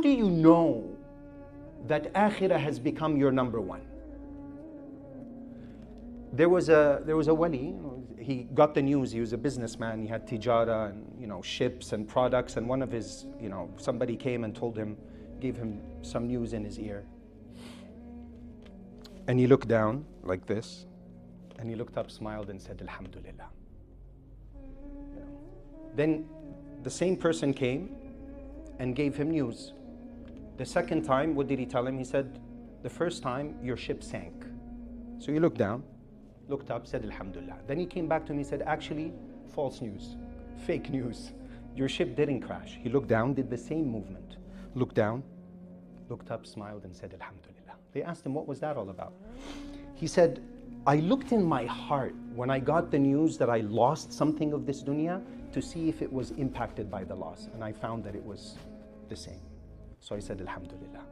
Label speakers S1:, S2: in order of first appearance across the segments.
S1: do you know that akhirah has become your number one? There was a wali, he got the news, he was a businessman, he had tijara and ships and products, and one of his, somebody came and told him, gave him some news in his ear. And he looked down like this, and he looked up, smiled and said, Alhamdulillah. Then the same person came and gave him news. The second time, what did he tell him? He said, the first time your ship sank. So he looked down, looked up, said Alhamdulillah. Then he came back to me and said, actually, false news, fake news. Your ship didn't crash. He looked down, did the same movement. Looked down, looked up, smiled and said Alhamdulillah. They asked him, what was that all about? He said, I looked in my heart when I got the news that I lost something of this dunya to see if it was impacted by the loss. And I found that it was the same. So I said Alhamdulillah.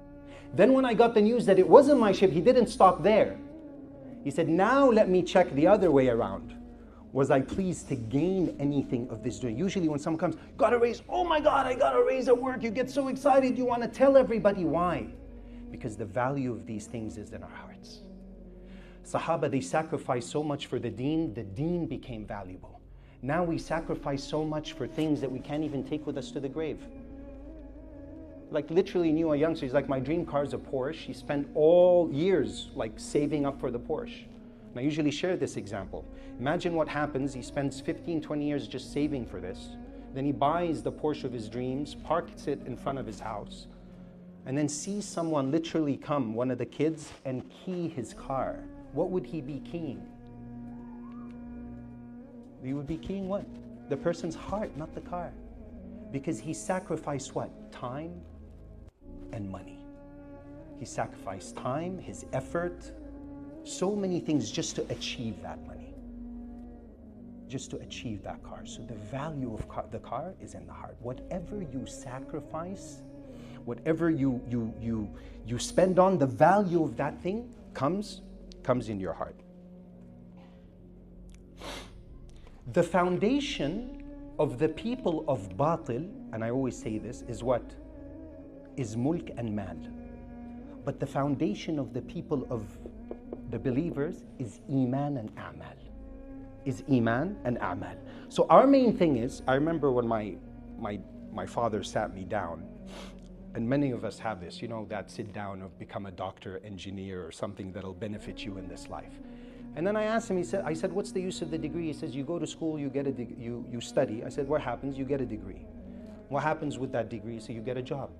S1: Then when I got the news that it wasn't my ship, he didn't stop there. He said, now let me check the other way around. Was I pleased to gain anything of this dunya? Usually when someone comes, got a raise, oh my God, I got a raise at work. You get so excited, you want to tell everybody why. Because the value of these things is in our hearts. Sahaba, they sacrificed so much for the deen became valuable. Now we sacrifice so much for things that we can't even take with us to the grave. Like literally knew a youngster, he's like, my dream car is a Porsche. He spent all years like saving up for the Porsche. And I usually share this example. Imagine what happens, he spends 15, 20 years just saving for this. Then he buys the Porsche of his dreams, parks it in front of his house, and then sees someone literally come, one of the kids, and key his car. What would he be keying? He would be keying what? The person's heart, not the car. Because he sacrificed what? Time and money. He sacrificed time, his effort, so many things just to achieve that money. Just to achieve that car. So the value of the car is in the heart. Whatever you sacrifice, whatever you spend on, the value of that thing comes in your heart. The foundation of the people of batil, and I always say this, is what? Is mulk and mal. But the foundation of the people of the believers is iman and a'mal. Is iman and a'mal. So our main thing is, I remember when my father sat me down, and many of us have this, that sit down of become a doctor, engineer, or something that'll benefit you in this life. And then I asked him, I said, what's the use of the degree? He says, you go to school, you get a you study. I said, what happens? You get a degree. What happens with that degree? So you get a job.